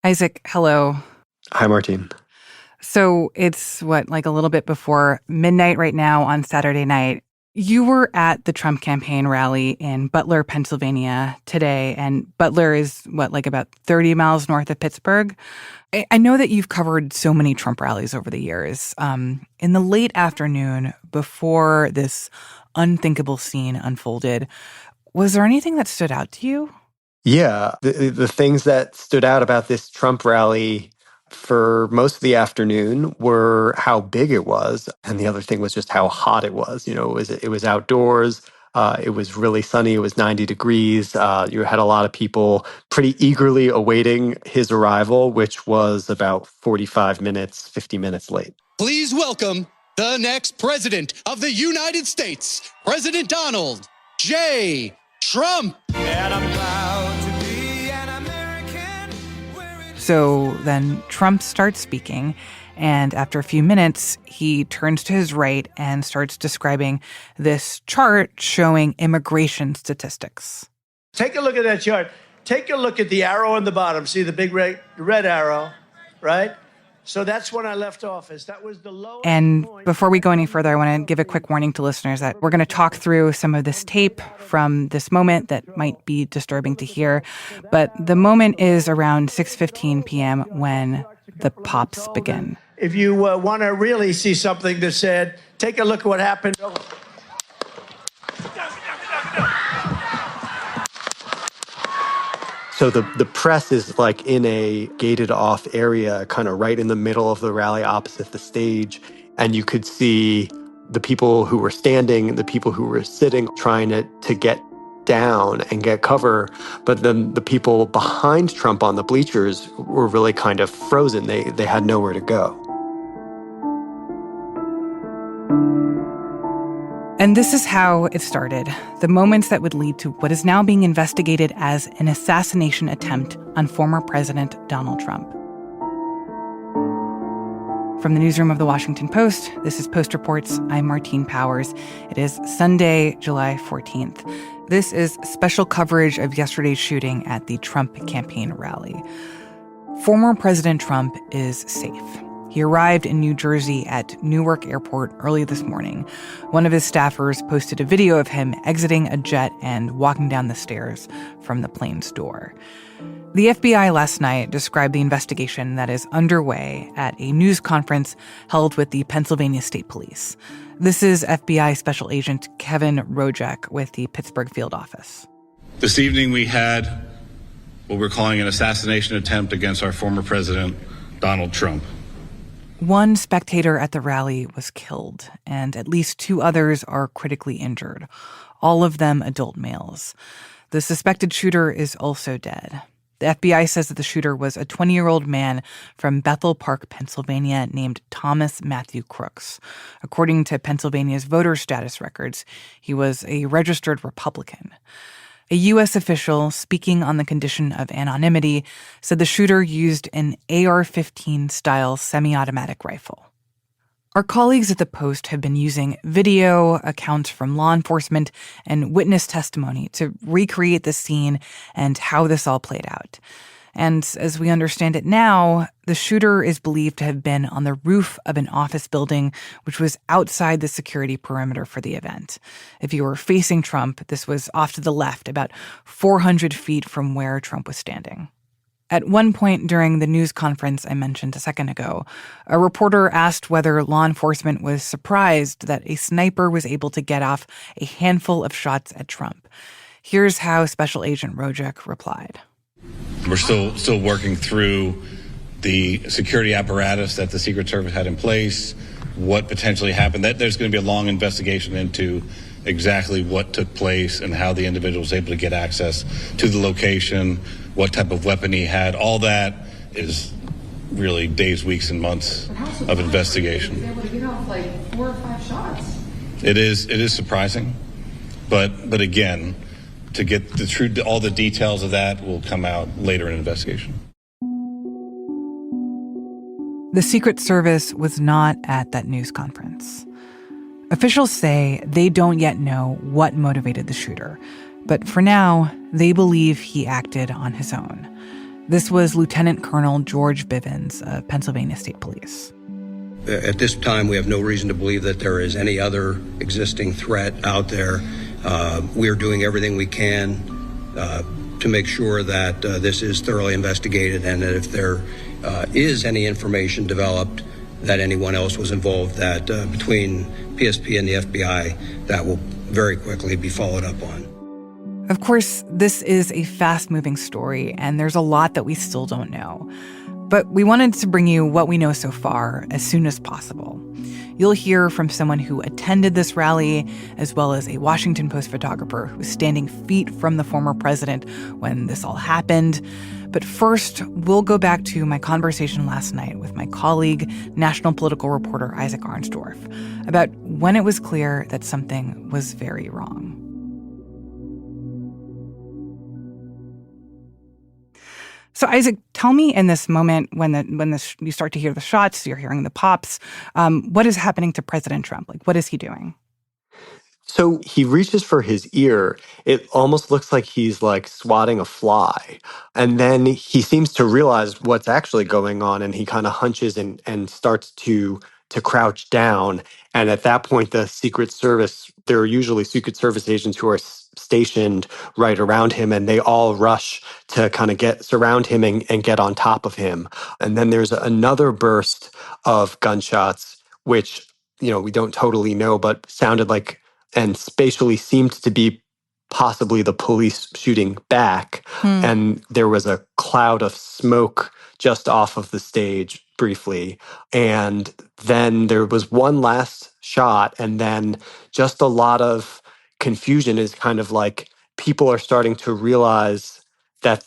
Isaac, hello. Hi, Martine. So it's like a little bit before midnight right now on Saturday night. You were at the Trump campaign rally in Butler, Pennsylvania today, and Butler is about 30 miles north of Pittsburgh. I know that you've covered so many Trump rallies over the years. In the late afternoon, before this unthinkable scene unfolded, was there anything that stood out to you? Yeah, the things that stood out about this Trump rally for most of the afternoon were how big it was, and the other thing was just how hot it was. It was outdoors. It was really sunny. It was 90 degrees. You had a lot of people pretty eagerly awaiting his arrival, which was about 45 minutes, 50 minutes late. Please welcome the next president of the United States, President Donald J. Trump. And I'm proud to be an American. So then Trump starts speaking, and after a few minutes, he turns to his right and starts describing this chart showing immigration statistics. Take a look at that chart. Take a look at the arrow on the bottom. See the big red arrow, right? So that's when I left office. That was the lowest And point. before we go any further, I want to give a quick warning to listeners that we're going to talk through some of this tape from this moment that might be disturbing to hear. But the moment is around 6:15 p.m. when the pops begin. If you want to really see something that's said, take a look at what happened. So the press is like in a gated off area, kind of right in the middle of the rally opposite the stage. And you could see the people who were standing, the people who were sitting, trying to get down and get cover. But then the people behind Trump on the bleachers were really kind of frozen. They had nowhere to go. And this is how it started, the moments that would lead to what is now being investigated as an assassination attempt on former President Donald Trump. From the newsroom of The Washington Post, this is Post Reports. I'm Martine Powers. It is Sunday, July 14th. This is special coverage of yesterday's shooting at the Trump campaign rally. Former President Trump is safe. He arrived in New Jersey at Newark Airport early this morning. One of his staffers posted a video of him exiting a jet and walking down the stairs from the plane's door. The FBI last night described the investigation that is underway at a news conference held with the Pennsylvania State Police. This is FBI Special Agent Kevin Rojek with the Pittsburgh field office. This evening we had what we're calling an assassination attempt against our former president, Donald Trump. One spectator at the rally was killed, and at least two others are critically injured, all of them adult males. The suspected shooter is also dead. The FBI says that the shooter was a 20-year-old man from Bethel Park, Pennsylvania, named Thomas Matthew Crooks. According to Pennsylvania's voter status records, he was a registered Republican. A U.S. official speaking on the condition of anonymity said the shooter used an AR-15-style semi-automatic rifle. Our colleagues at the Post have been using video, accounts from law enforcement, and witness testimony to recreate the scene and how this all played out. And as we understand it now, the shooter is believed to have been on the roof of an office building, which was outside the security perimeter for the event. If you were facing Trump, this was off to the left, about 400 feet from where Trump was standing. At one point during the news conference I mentioned a second ago, a reporter asked whether law enforcement was surprised that a sniper was able to get off a handful of shots at Trump. Here's how Special Agent Rojek replied. We're still working through the security apparatus that the Secret Service had in place, what potentially happened. There's going to be a long investigation into exactly what took place and how the individual was able to get access to the location, what type of weapon he had. All that is really days, weeks, and months of investigation. He was able to get off like 4 or 5 shots. It is surprising, but again, to get all the details of that will come out later in the investigation. The Secret Service was not at that news conference. Officials say they don't yet know what motivated the shooter, but for now, they believe he acted on his own. This was Lieutenant Colonel George Bivens of Pennsylvania State Police. At this time, we have no reason to believe that there is any other existing threat out there. We are doing everything we can to make sure that this is thoroughly investigated, and that if there is any information developed that anyone else was involved, that between PSP and the FBI, that will very quickly be followed up on. Of course, this is a fast-moving story, and there's a lot that we still don't know. But we wanted to bring you what we know so far as soon as possible. You'll hear from someone who attended this rally, as well as a Washington Post photographer who was standing feet from the former president when this all happened. But first, we'll go back to my conversation last night with my colleague, national political reporter Isaac Arnsdorf, about when it was clear that something was very wrong. So Isaac, tell me in this moment when you start to hear the shots, you're hearing the pops, what is happening to President Trump? Like, what is he doing? So he reaches for his ear. It almost looks like he's like swatting a fly. And then he seems to realize what's actually going on, and he kind of hunches and starts to crouch down. And at that point, the Secret Service, there are usually Secret Service agents who are stationed right around him, and they all rush to kind of surround him and get on top of him. And then there's another burst of gunshots, which, we don't totally know, but sounded like and spatially seemed to be possibly the police shooting back. And there was a cloud of smoke just off of the stage briefly. And then there was one last shot, and then just a lot of confusion. Is kind of like people are starting to realize that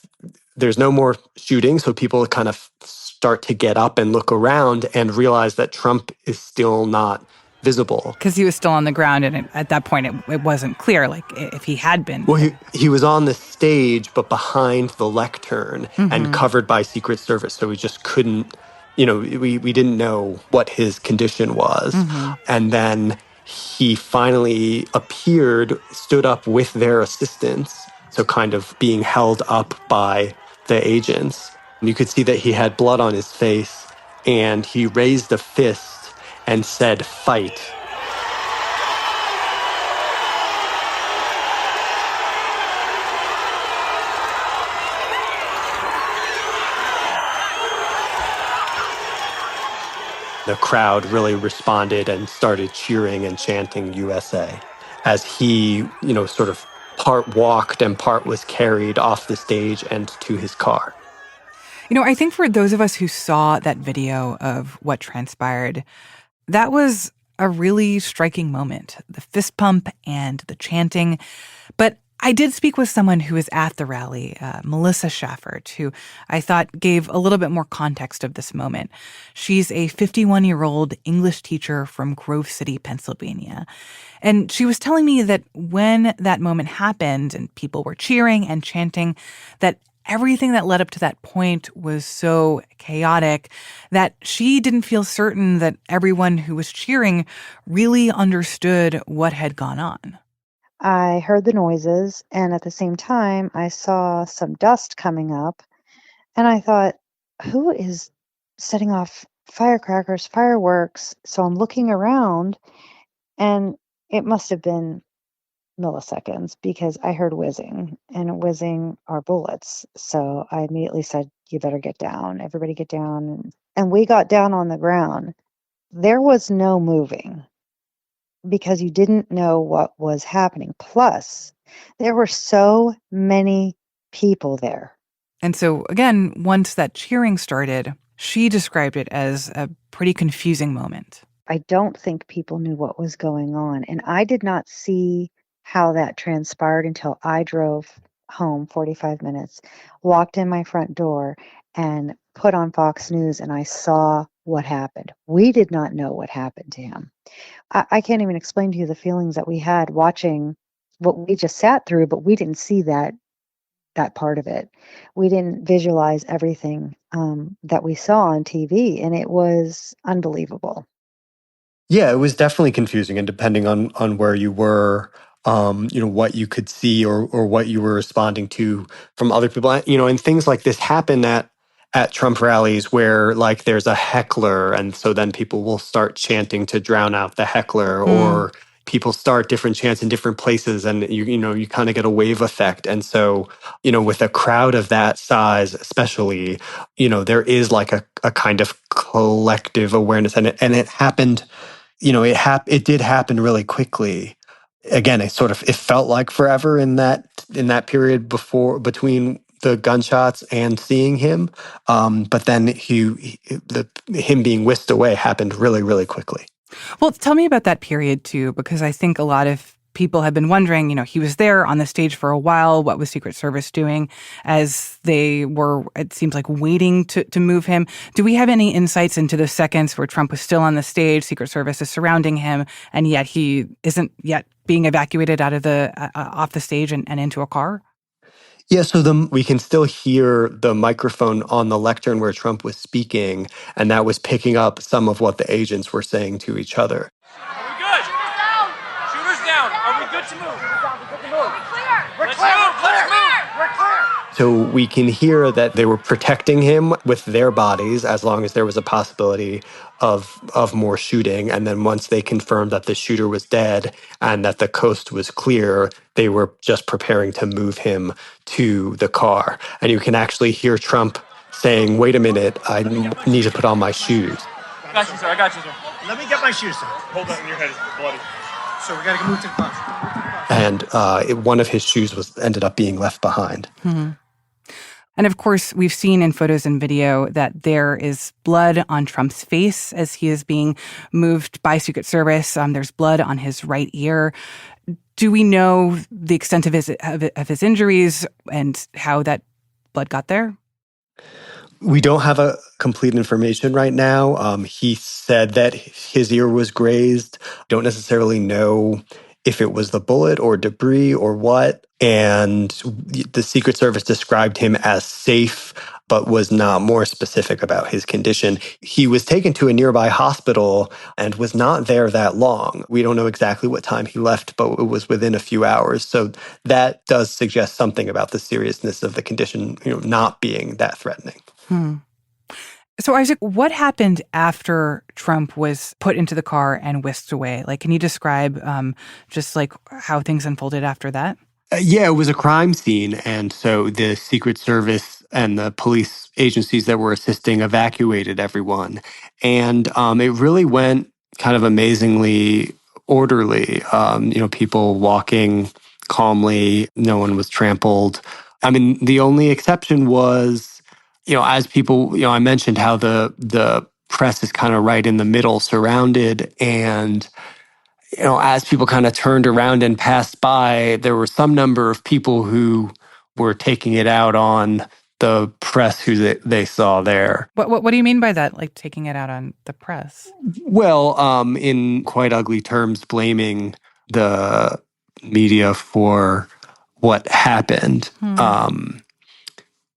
there's no more shooting, so people kind of start to get up and look around and realize that Trump is still not visible. Because he was still on the ground, and at that point, it wasn't clear, like, if he had been. Well, he was on the stage, but behind the lectern and covered by Secret Service, so we just couldn't, we didn't know what his condition was. And then he finally stood up with their assistance, so kind of being held up by the agents. And you could see that he had blood on his face, and he raised a fist and said, "Fight." The crowd really responded and started cheering and chanting USA as he, sort of part walked and part was carried off the stage and to his car. I think for those of us who saw that video of what transpired, that was a really striking moment, the fist pump and the chanting. But I did speak with someone who was at the rally, Melissa Schaffert, who I thought gave a little bit more context of this moment. She's a 51-year-old English teacher from Grove City, Pennsylvania. And she was telling me that when that moment happened and people were cheering and chanting, that everything that led up to that point was so chaotic that she didn't feel certain that everyone who was cheering really understood what had gone on. I heard the noises, and at the same time, I saw some dust coming up, and I thought, who is setting off firecrackers, fireworks? So I'm looking around, and it must have been milliseconds because I heard whizzing, and whizzing are bullets. So I immediately said, you better get down. Everybody get down. And we got down on the ground. There was no moving because you didn't know what was happening. Plus, there were so many people there. And so, again, once that cheering started, she described it as a pretty confusing moment. I don't think people knew what was going on. And I did not see how that transpired until I drove home 45 minutes, walked in my front door, and put on Fox News, and I saw what happened. We did not know what happened to him. I can't even explain to you the feelings that we had watching what we just sat through, but we didn't see that part of it. We didn't visualize everything that we saw on TV, and it was unbelievable. Yeah, it was definitely confusing, and depending on where you were what you could see or what you were responding to from other people. And things like this happen at Trump rallies where like there's a heckler, and so then people will start chanting to drown out the heckler, or people start different chants in different places, and you kind of get a wave effect. And so, with a crowd of that size, especially, there is like a kind of collective awareness, and it happened. It did happen really quickly. Again, it felt like forever in that period between the gunshots and seeing him. But then him being whisked away happened really, really quickly. Well, tell me about that period too, because I think a lot of people have been wondering, he was there on the stage for a while. What was Secret Service doing as they were, it seems like, waiting to move him? Do we have any insights into the seconds where Trump was still on the stage, Secret Service is surrounding him, and yet he isn't yet being evacuated out of off the stage and into a car? Yeah, so we can still hear the microphone on the lectern where Trump was speaking, and that was picking up some of what the agents were saying to each other. Are we good? Shooters down! Shooters down! Are we good to move? We're clear! Let's move! We're clear! So we can hear that they were protecting him with their bodies as long as there was a possibility of more shooting. And then once they confirmed that the shooter was dead and that the coast was clear, they were just preparing to move him to the car. And you can actually hear Trump saying, "Wait a minute, I need to put on my shoes." I got you, sir. I got you, sir. Let me get my shoes, sir. Hold that in your head. It's bloody. So we got to move to the car. And one of his shoes ended up being left behind. Mm-hmm. And of course, we've seen in photos and video that there is blood on Trump's face as he is being moved by Secret Service. There's blood on his right ear. Do we know the extent of his injuries and how that blood got there? We don't have a complete information right now. He said that his ear was grazed. Don't necessarily know if it was the bullet or debris or what. And the Secret Service described him as safe, but was not more specific about his condition. He was taken to a nearby hospital and was not there that long. We don't know exactly what time he left, but it was within a few hours. So that does suggest something about the seriousness of the condition, not being that threatening. So, Isaac, what happened after Trump was put into the car and whisked away? Like, can you describe just like how things unfolded after that? Yeah, it was a crime scene. And so the Secret Service and the police agencies that were assisting evacuated everyone. And it really went kind of amazingly orderly. People walking calmly. No one was trampled. I mean, the only exception was, as people, I mentioned how the press is kind of right in the middle, surrounded, and as people kind of turned around and passed by, there were some number of people who were taking it out on the press who they saw there. What do you mean by that? Like taking it out on the press? Well, in quite ugly terms, blaming the media for what happened.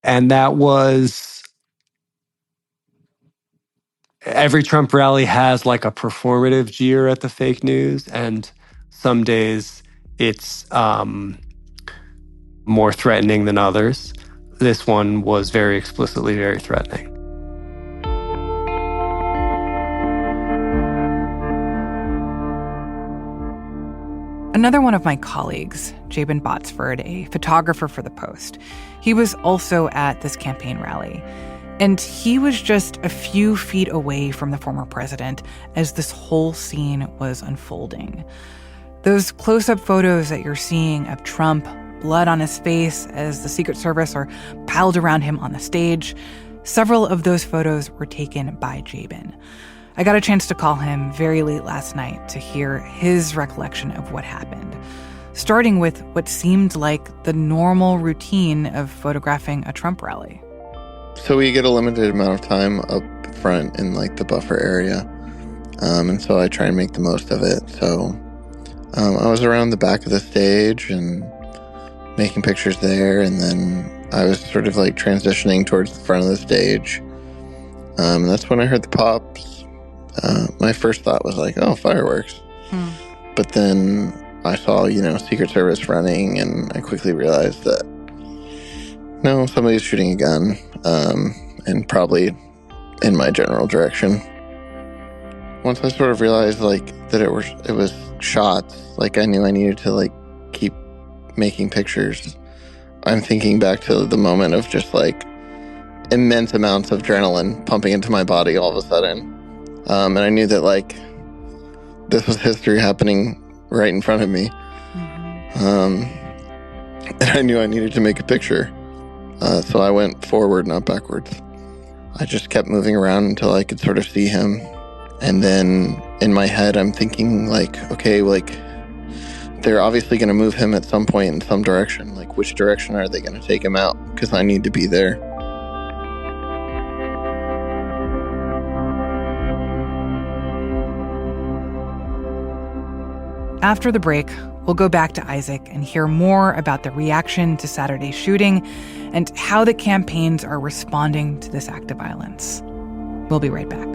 And that was, every Trump rally has like a performative jeer at the fake news. And some days it's more threatening than others. This one was very explicitly very threatening. Another one of my colleagues, Jabin Botsford, a photographer for The Post, he was also at this campaign rally. And he was just a few feet away from the former president as this whole scene was unfolding. Those close-up photos that you're seeing of Trump, blood on his face as the Secret Service are piled around him on the stage, several of those photos were taken by Jabin. I got a chance to call him very late last night to hear his recollection of what happened, starting with what seemed like the normal routine of photographing a Trump rally. So we get a limited amount of time up front in like the buffer area, and so I try and make the most of it. So I was around the back of the stage and making pictures there, and then I was sort of like transitioning towards the front of the stage. And that's when I heard the pops. My first thought was like, oh, fireworks. But then I saw, Secret Service running, and I quickly realized that, no, somebody's shooting a gun, and probably in my general direction. Once I sort of realized, that it was shots, I knew I needed to, keep making pictures. I'm thinking back to the moment of just, immense amounts of adrenaline pumping into my body all of a sudden. And I knew that, this was history happening right in front of me. And I knew I needed to make a picture. So I went forward, not backwards. I just kept moving around until I could sort of see him. And then in my head, I'm thinking, okay, they're obviously going to move him at some point in some direction. Which direction are they going to take him out? Because I need to be there. After the break, we'll go back to Isaac and hear more about the reaction to Saturday's shooting and how the campaigns are responding to this act of violence. We'll be right back.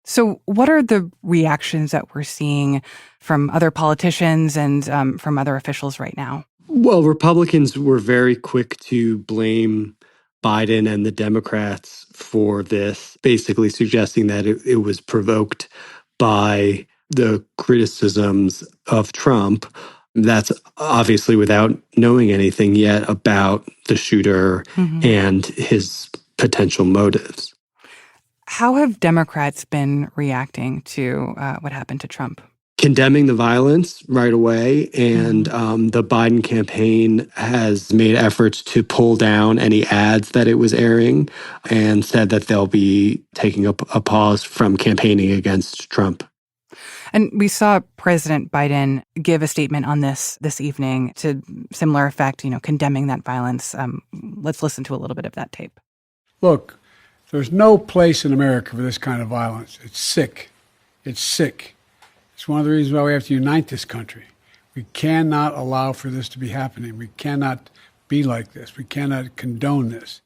So what are the reactions that we're seeing from other politicians and from other officials right now? Well, Republicans were very quick to blame Biden and the Democrats for this, basically suggesting that it was provoked by the criticisms of Trump. That's obviously without knowing anything yet about the shooter and his potential motives. How have Democrats been reacting to what happened to Trump? Condemning the violence right away, and the Biden campaign has made efforts to pull down any ads that it was airing and said that they'll be taking a pause from campaigning against Trump. And we saw President Biden give a statement on this evening to similar effect, condemning that violence. Let's listen to a little bit of that tape. Look, there's no place in America for this kind of violence. It's sick. It's sick. It's one of the reasons why we have to unite this country. We cannot allow for this to be happening. We cannot be like this. We cannot condone this.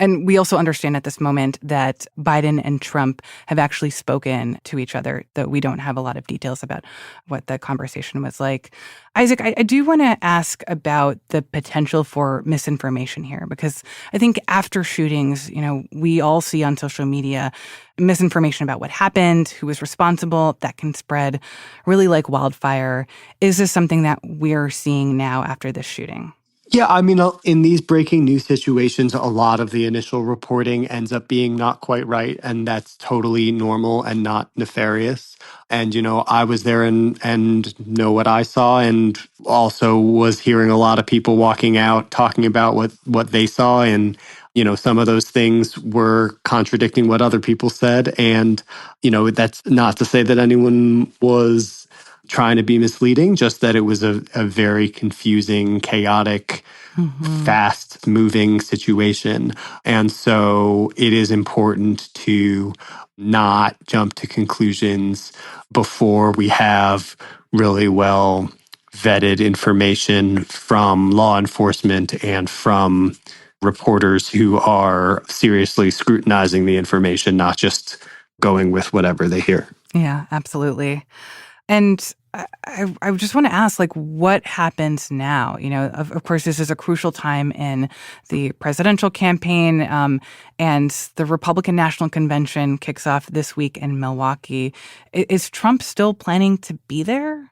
And we also understand at this moment that Biden and Trump have actually spoken to each other, though we don't have a lot of details about what the conversation was like. Isaac, I do want to ask about the potential for misinformation here, because I think after shootings, we all see on social media misinformation about what happened, who was responsible, that can spread really like wildfire. Is this something that we're seeing now after this shooting? Yeah, I mean, in these breaking news situations, a lot of the initial reporting ends up being not quite right, and that's totally normal and not nefarious. And, I was there and know what I saw, and also was hearing a lot of people walking out talking about what they saw. And, some of those things were contradicting what other people said. And, that's not to say that anyone was trying to be misleading, just that it was a very confusing, chaotic, fast-moving situation. And so it is important to not jump to conclusions before we have really well vetted information from law enforcement and from reporters who are seriously scrutinizing the information, not just going with whatever they hear. Yeah, absolutely. And I just want to ask, what happens now? Of course, this is a crucial time in the presidential campaign, and the Republican National Convention kicks off this week in Milwaukee. Is Trump still planning to be there?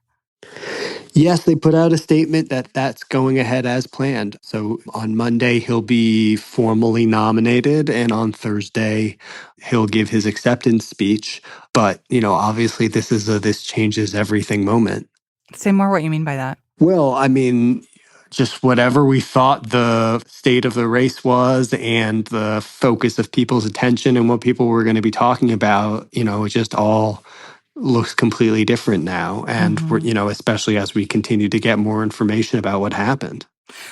Yes, they put out a statement that that's going ahead as planned. So on Monday, he'll be formally nominated, and on Thursday, he'll give his acceptance speech. But, obviously this is a this changes everything moment. Say more what you mean by that. Well, I mean, just whatever we thought the state of the race was and the focus of people's attention and what people were going to be talking about, it just all looks completely different now. And, we're, especially as we continue to get more information about what happened.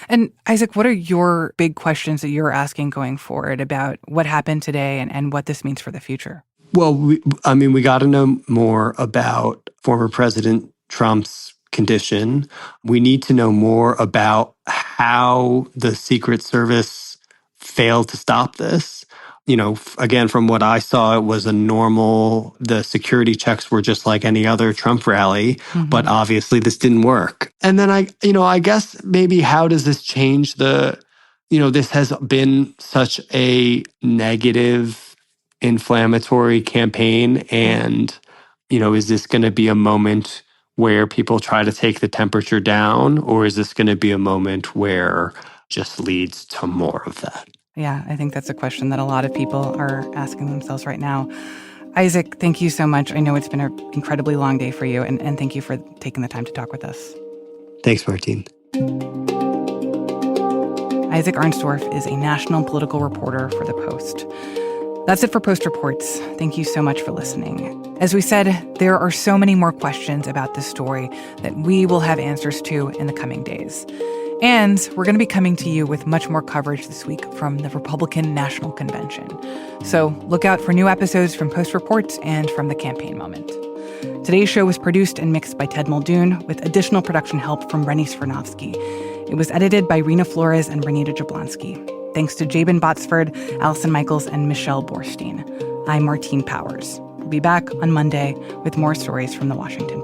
And Isaac, what are your big questions that you're asking going forward about what happened today and what this means for the future? Well, we got to know more about former President Trump's condition. We need to know more about how the Secret Service failed to stop this. Again, from what I saw, it was the security checks were just like any other Trump rally, but obviously this didn't work. And then I guess maybe how does this change this has been such a negative, inflammatory campaign. And, is this going to be a moment where people try to take the temperature down, or is this going to be a moment where just leads to more of that? Yeah, I think that's a question that a lot of people are asking themselves right now. Isaac, thank you so much. I know it's been an incredibly long day for you, and thank you for taking the time to talk with us. Thanks, Martine. Isaac Arnsdorf is a national political reporter for The Post. That's it for Post Reports. Thank you so much for listening. As we said, there are so many more questions about this story that we will have answers to in the coming days. And we're going to be coming to you with much more coverage this week from the Republican National Convention. So look out for new episodes from Post Reports and from the Campaign Moment. Today's show was produced and mixed by Ted Muldoon, with additional production help from Rennie Svirnovsky. It was edited by Rena Flores and Renita Jablonski. Thanks to Jabin Botsford, Allison Michaels, and Michelle Borstein. I'm Martine Powers. We'll be back on Monday with more stories from the Washington Post.